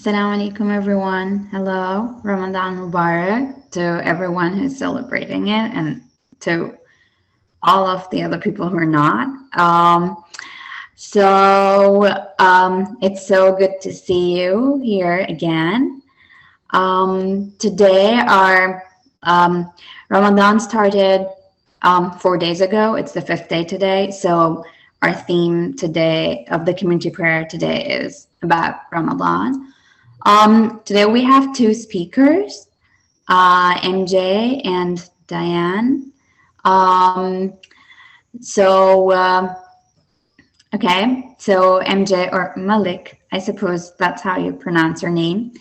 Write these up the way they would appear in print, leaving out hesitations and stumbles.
Assalamu alaikum, everyone. Hello, Ramadan Mubarak to everyone who's celebrating it and to all of the other people who are not. It's so good to see you here again. Today, our Ramadan started 4 days ago. It's the fifth day today. So, our theme today of the community prayer today is about Ramadan. Today we have two speakers, MJ and Diane. Um, so, so MJ or Malik, I suppose that's how you pronounce her name,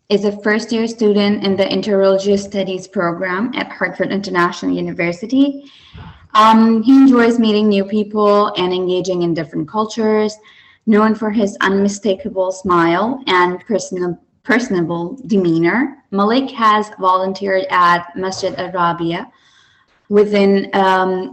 is a first-year student in the Interreligious Studies program at Hartford International University. He enjoys meeting new people and engaging in different cultures. Known for his unmistakable smile and personable demeanor, Malik has volunteered at Masjid Arabia within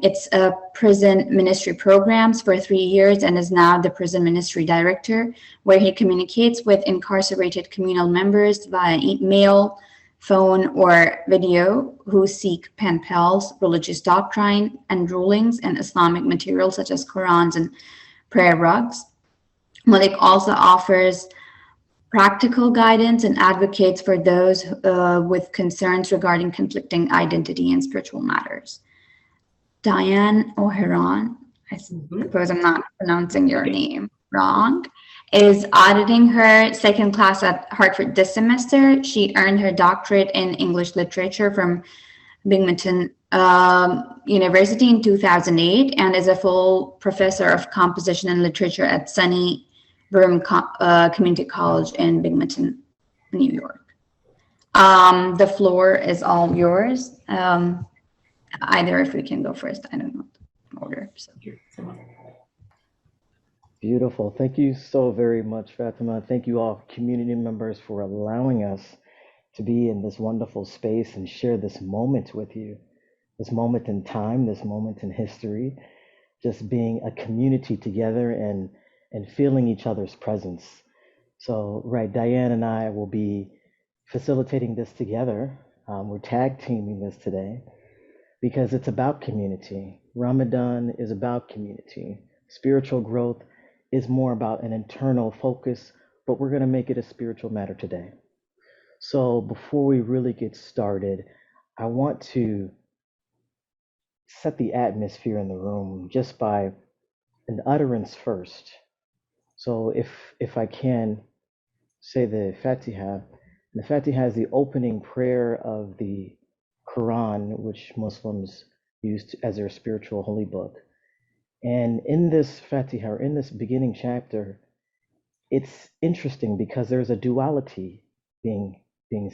its prison ministry programs for 3 years and is now the prison ministry director, where he communicates with incarcerated communal members via email, phone, or video who seek pen pals, religious doctrine and rulings, and Islamic materials such as Qurans and prayer rugs. Malik also offers practical guidance and advocates for those with concerns regarding conflicting identity and spiritual matters. Diane O'Heron, I suppose I'm not pronouncing your name wrong, is auditing her second class at Hartford this semester. She earned her doctorate in English literature from Binghamton University in 2008 and is a full professor of composition and literature at SUNY Broome Community College in Binghamton, New York. The floor is all yours. Either if we can go first, I don't know the order. So. Beautiful. Thank you so very much, Fatima. Thank you all community members for allowing us to be in this wonderful space and share this moment with you, this moment in time, this moment in history, just being a community together and feeling each other's presence. So, right, Diane and I will be facilitating this together. We're tag teaming this today because it's about community. Ramadan is about community. Spiritual growth is more about an internal focus, but we're going to make it a spiritual matter today. So before we really get started, I want to set the atmosphere in the room just by an utterance first. So if I can say the Fatiha, the Fatiha is the opening prayer of the Quran, which Muslims use as their spiritual holy book. And in this Fatiha, or in this beginning chapter, it's interesting because there's a duality being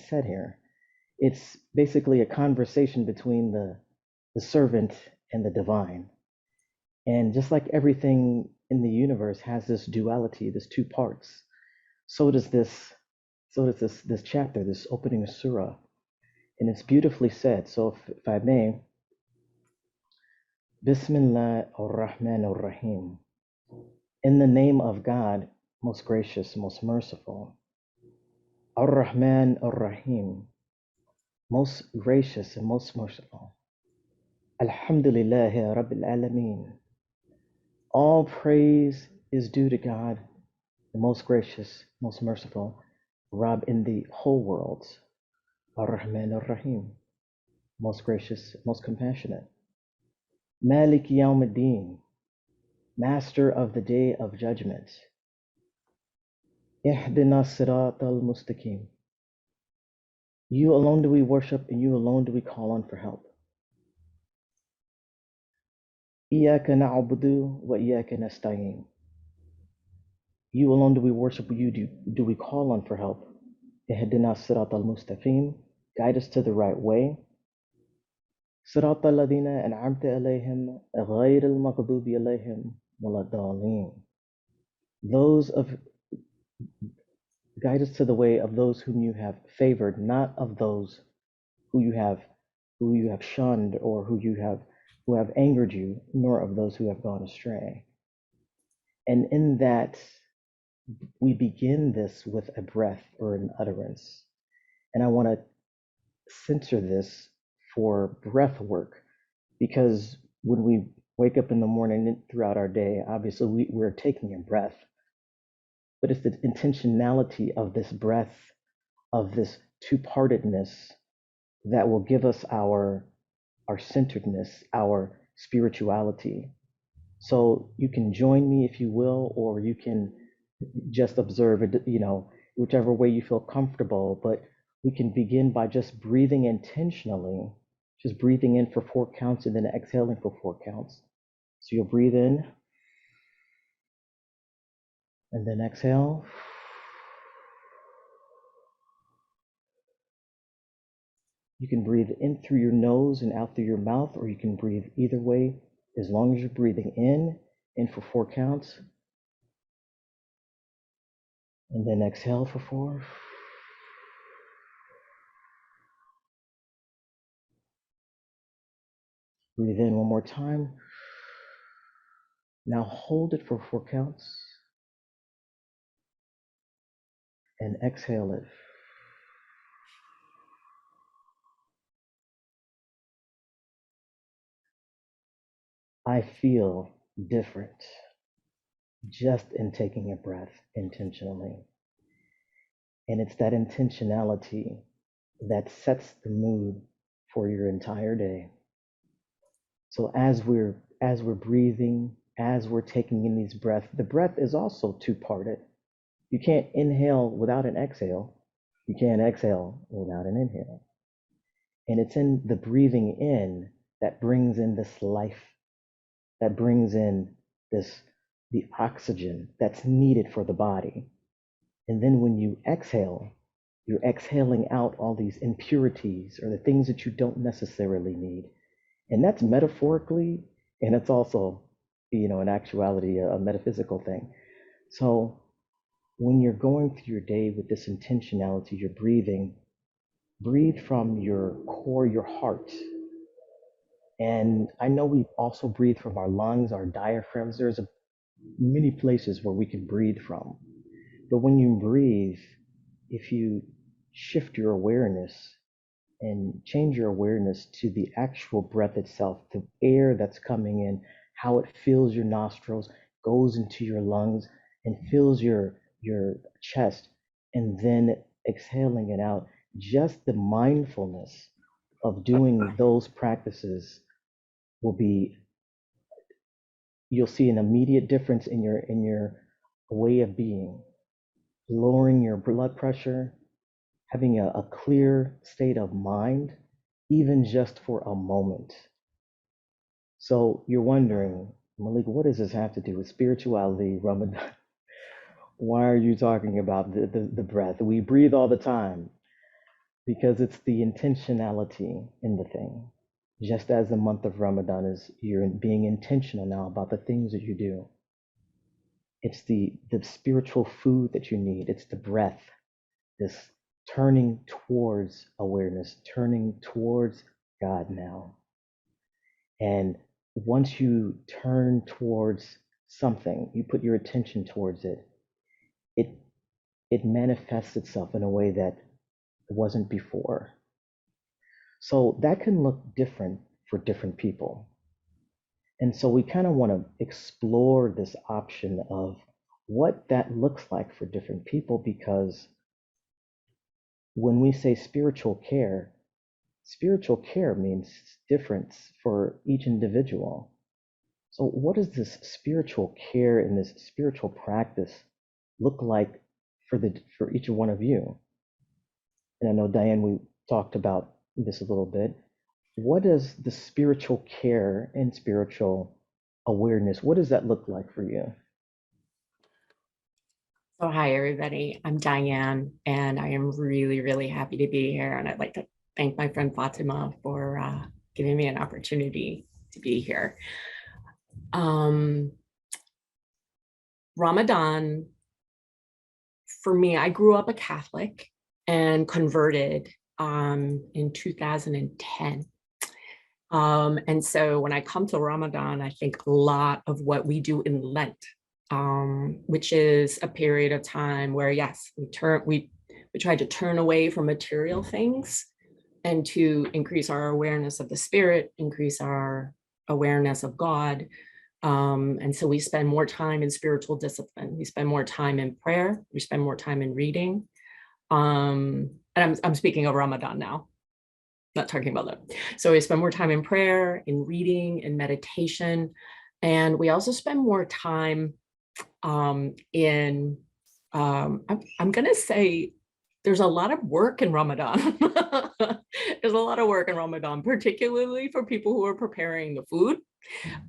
said here. It's basically a conversation between the servant and the divine. And just like everything in the universe has this duality, this two parts, so does this chapter, this opening surah. And it's beautifully said. So if I may, Bismillah ar-Rahman ar-Rahim. In the name of God, most gracious, most merciful. Ar-Rahman ar-Rahim. Most gracious and most merciful. Alhamdulillahi Rabbil Alameen. All praise is due to God, the most gracious, most merciful, Rabb in the whole world. Ar-Rahman ar-Rahim. Most gracious, most compassionate. Malik Yawmuddin, Master of the Day of Judgment. Ihdina Sirat al-Mustaqim. You alone do we worship and you alone do we call on for help. Iyaka na'budu wa iyaka nasta'in. You alone do we worship, you do we call on for help. Ihdina Sirat al-Mustaqim. Guide us to the right way. صراط الذين أنعمت عليهم غير المغضوب عليهم ولا الضالين. Guide us to the way of those whom you have favored, not of those who you have shunned or who have angered you, nor of those who have gone astray. And in that we begin this with a breath or an utterance. And I want to center this for breath work, because when we wake up in the morning and throughout our day, obviously we're taking a breath, but it's the intentionality of this breath, of this two-partedness, that will give us our centeredness, our spirituality. So you can join me if you will, or you can just observe it, whichever way you feel comfortable. But we can begin by just breathing intentionally, just breathing in for 4 counts and then exhaling for 4 counts. So you'll breathe in and then exhale. You can breathe in through your nose and out through your mouth, or you can breathe either way, as long as you're breathing in for 4 counts, and then exhale for 4. Breathe in one more time. Now hold it for 4 counts and exhale it. I feel different just in taking a breath intentionally. And it's that intentionality that sets the mood for your entire day. So as we're breathing, as we're taking in these breaths, the breath is also two-parted. You can't inhale without an exhale. You can't exhale without an inhale. And it's in the breathing in that brings in this life, that brings in the oxygen that's needed for the body. And then when you exhale, you're exhaling out all these impurities or the things that you don't necessarily need. And that's metaphorically, and it's also, in actuality, a metaphysical thing. So when you're going through your day with this intentionality, you're breathing, breathe from your core, your heart. And I know we also breathe from our lungs, our diaphragms. There's many places where we can breathe from. But when you breathe, if you shift your awareness and change your awareness to the actual breath itself, the air that's coming in, how it fills your nostrils, goes into your lungs, and fills your chest, and then exhaling it out, just the mindfulness of doing those practices will be, you'll see an immediate difference in your way of being, lowering your blood pressure, having a clear state of mind, even just for a moment. So you're wondering, Malik, what does this have to do with spirituality, Ramadan? Why are you talking about the breath? We breathe all the time because it's the intentionality in the thing. Just as the month of Ramadan is, you're being intentional now about the things that you do. It's the spiritual food that you need. It's the breath, this turning towards awareness, turning towards God now. And once you turn towards something, you put your attention towards it, it manifests itself in a way that it wasn't before. So that can look different for different people. And so we kind of want to explore this option of what that looks like for different people, because when we say spiritual care means different for each individual. So what does this spiritual care and this spiritual practice look like for each one of you? And I know, Diane, we talked about this a little bit. What does the spiritual care and spiritual awareness, what does that look like for you? So hi, everybody. I'm Diane, and I am really, really happy to be here. And I'd like to thank my friend Fatima for giving me an opportunity to be here. Ramadan, for me, I grew up a Catholic and converted in 2010. And so when I come to Ramadan, I think a lot of what we do in Lent which is a period of time where, yes, we try to turn away from material things and to increase our awareness of the spirit, increase our awareness of God. And so we spend more time in spiritual discipline. We spend more time in prayer. We spend more time in reading. And I'm speaking of Ramadan now, not talking about that. So we spend more time in prayer, in reading, in meditation. And we also spend more time I'm going to say there's a lot of work in Ramadan. There's a lot of work in Ramadan, particularly for people who are preparing the food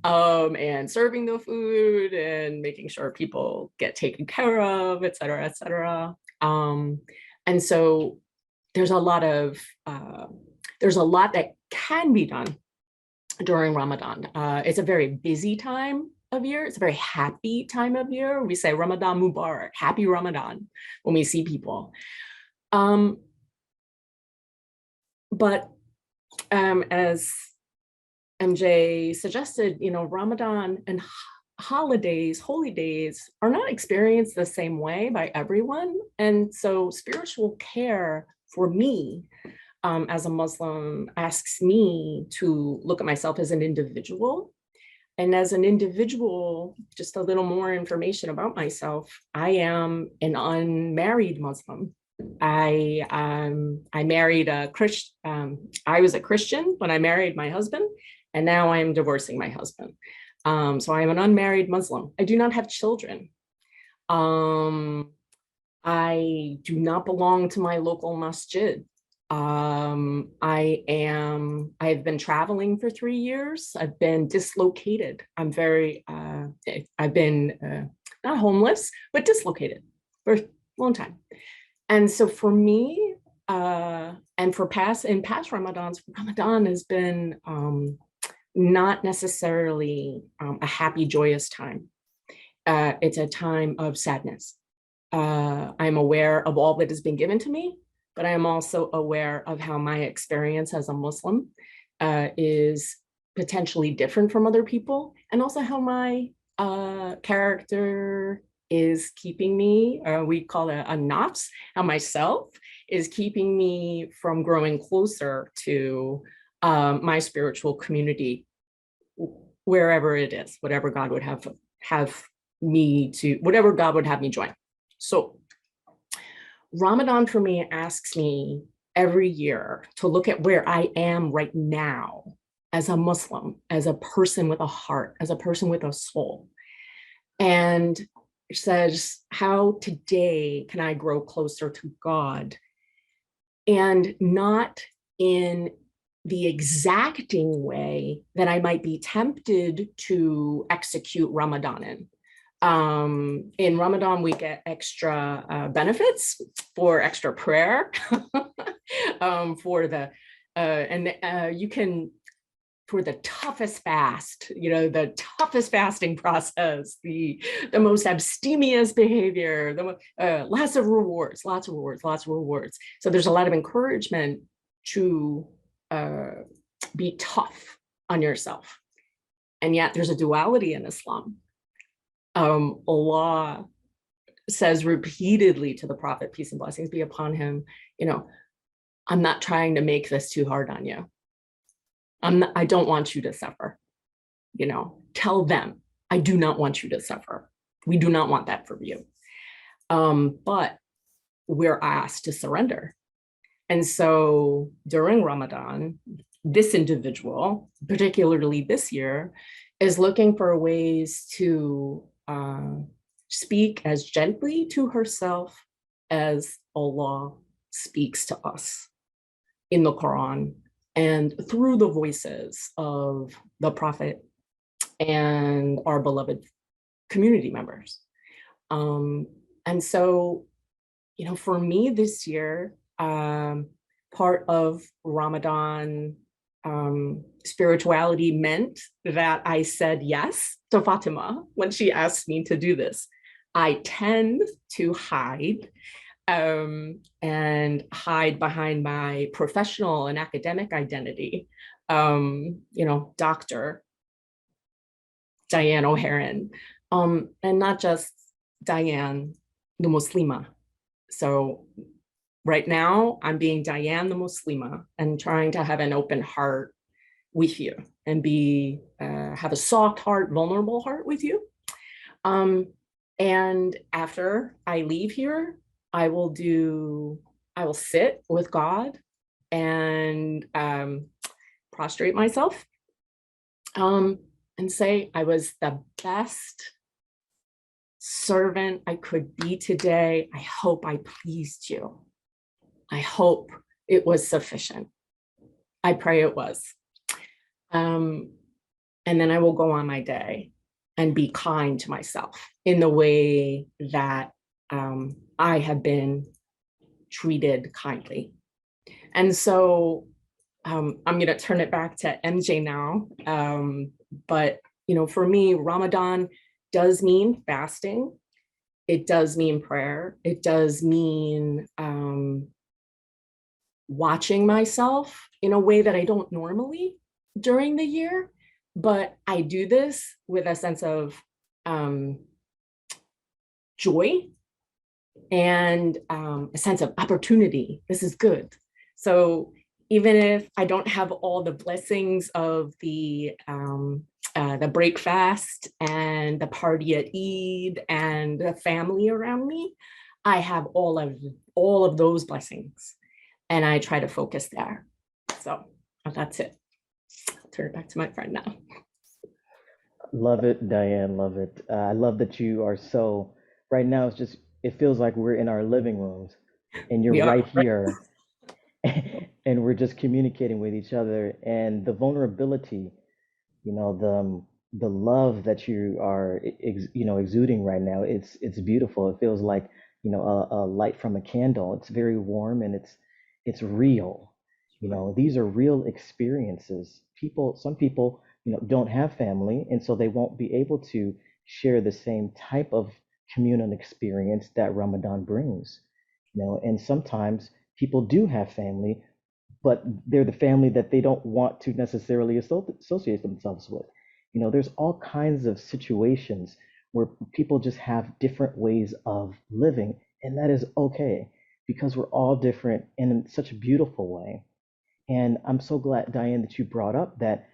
and serving the food and making sure people get taken care of, et cetera, et cetera. And so there's a lot that can be done during Ramadan. It's a very busy time of year. It's a very happy time of year. We say Ramadan Mubarak, happy Ramadan, when we see people. But as MJ suggested, Ramadan and holidays, holy days are not experienced the same way by everyone. And so spiritual care for me as a Muslim asks me to look at myself as an individual. And as an individual, just a little more information about myself. I am an unmarried Muslim. I married a Christian. I was a Christian when I married my husband, and now I am divorcing my husband. So I am an unmarried Muslim. I do not have children. I do not belong to my local masjid. I've been traveling for 3 years. I've been dislocated. I've been not homeless, but dislocated for a long time. And so for me, and in past Ramadans, Ramadan has been not necessarily a happy, joyous time. It's a time of sadness. I'm aware of all that has been given to me, but I am also aware of how my experience as a Muslim is potentially different from other people, and also how my character is keeping me, we call it a nafs, how myself is keeping me from growing closer to my spiritual community, wherever it is, whatever God would have me to, whatever God would have me join. So Ramadan for me asks me every year to look at where I am right now as a Muslim, as a person with a heart, as a person with a soul. And it says, how today can I grow closer to God? And not in the exacting way that I might be tempted to execute Ramadan in. In Ramadan, we get extra benefits for extra prayer, for the toughest fast, the toughest fasting process, the most abstemious behavior, lots of rewards. So there's a lot of encouragement to be tough on yourself. And yet there's a duality in Islam. Allah says repeatedly to the Prophet, peace and blessings be upon him, I'm not trying to make this too hard on you. I don't want you to suffer. Tell them, I do not want you to suffer. We do not want that for you. But we're asked to surrender. And so during Ramadan, this individual, particularly this year, is looking for ways to speak as gently to herself as Allah speaks to us in the Quran and through the voices of the Prophet and our beloved community members. And so, for me this year, part of Ramadan spirituality meant that I said yes to Fatima when she asked me to do this. I tend to hide and hide behind my professional and academic identity. Dr. Diane O'Haran. And not just Diane, the Muslima. So right now, I'm being Diane, the Muslima, and trying to have an open heart with you and have a soft heart, vulnerable heart with you. And after I leave here, I will sit with God and prostrate myself and say, I was the best servant I could be today. I hope I pleased you. I hope it was sufficient. I pray it was. And then I will go on my day and be kind to myself in the way that I have been treated kindly. And so I'm going to turn it back to MJ now. But, for me, Ramadan does mean fasting. It does mean prayer. It does mean watching myself in a way that I don't normally during the year. But I do this with a sense of joy and a sense of opportunity. This is good. So even if I don't have all the blessings of the break fast and the party at Eid and the family around me, I have all of those blessings, and I try to focus there. So that's it. I'll turn it back to my friend now. Love it, Diane. Love it. I love that you are so, right now, it feels like we're in our living rooms and you're right here and we're just communicating with each other. And the vulnerability, the love that you are, exuding right now, it's beautiful. It feels like, a light from a candle. It's very warm and it's real. These are real experiences. Some people, don't have family, and so they won't be able to share the same type of communal experience that Ramadan brings. And sometimes people do have family, but they're the family that they don't want to necessarily associate themselves with. There's all kinds of situations where people just have different ways of living, and that is okay because we're all different in such a beautiful way. And I'm so glad, Diane, that you brought up that,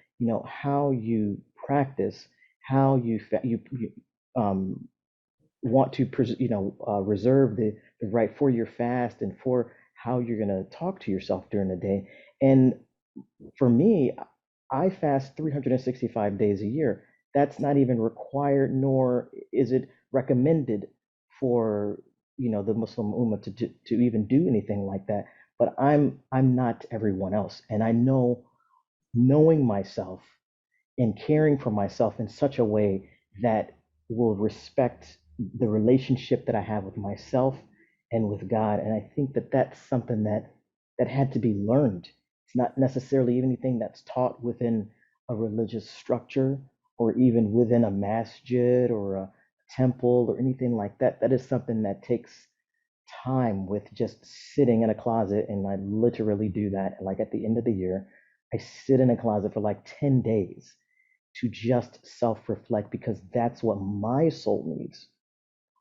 how you practice, how you want to, reserve the right for your fast and for how you're going to talk to yourself during the day. And for me, I fast 365 days a year. That's not even required, nor is it recommended for, the Muslim Ummah to even do anything like that. But I'm not everyone else. And I know, knowing myself and caring for myself in such a way that will respect the relationship that I have with myself and with God. And I think that that's something that had to be learned. It's not necessarily anything that's taught within a religious structure or even within a masjid or a temple or anything like that. That is something that takes time with just sitting in a closet. And I literally do that. Like at the end of the year, I sit in a closet for like 10 days to just self reflect because that's what my soul needs.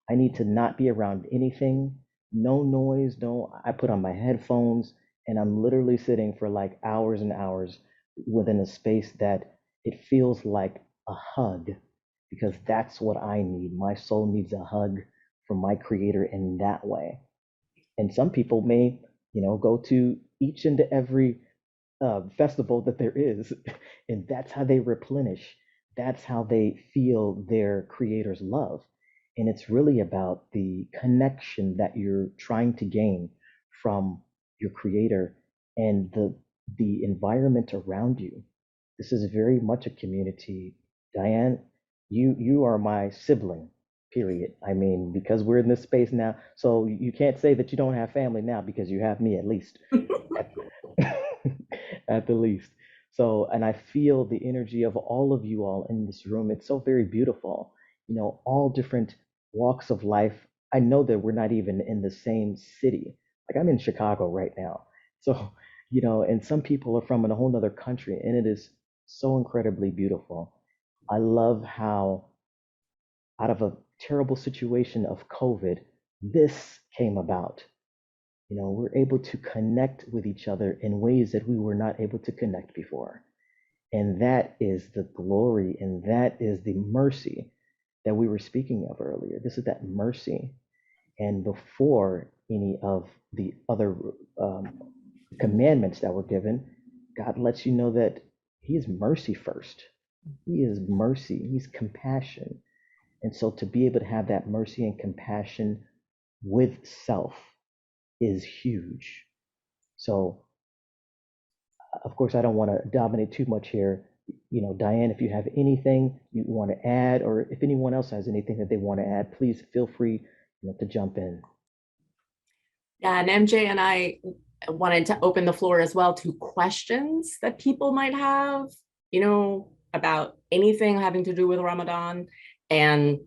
I need to not be around anything, no noise, I put on my headphones and I'm literally sitting for like hours and hours within a space that it feels like a hug because that's what I need. My soul needs a hug from my creator in that way. And some people may, go to each and every festival that there is, and that's how they replenish. That's how they feel their creator's love. And it's really about the connection that you're trying to gain from your creator and the environment around you. This is very much a community. Diane, you are my sibling, period. I mean, because we're in this space now, so you can't say that you don't have family now because you have me at least. At, at the least. So, and I feel the energy of all of you all in this room. It's so very beautiful. All different walks of life. I know that we're not even in the same city. Like I'm in Chicago right now. So, and some people are from a whole other country, and it is so incredibly beautiful. I love how out of a terrible situation of COVID, this came about. We're able to connect with each other in ways that we were not able to connect before. And that is the glory, and that is the mercy that we were speaking of earlier. This is that mercy. And before any of the other commandments that were given, God lets you know that He is mercy first. He is mercy, He's compassion. And so to be able to have that mercy and compassion with self is huge. So, of course, I don't want to dominate too much here. Diane, if you have anything you want to add, or if anyone else has anything that they want to add, please feel free to jump in. Yeah, and MJ and I wanted to open the floor as well to questions that people might have, about anything having to do with Ramadan. And,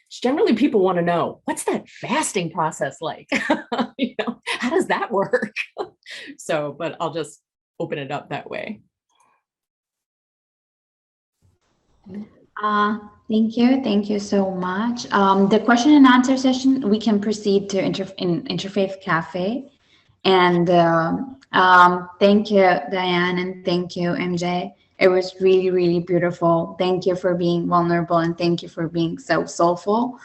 generally people want to know, what's that fasting process like? How does that work? So, but I'll just open it up that way. Thank you so much. The question and answer session, we can proceed to Interfaith Cafe. And thank you, Diane, and thank you, MJ. It was really, really beautiful. Thank you for being vulnerable, and thank you for being so soulful.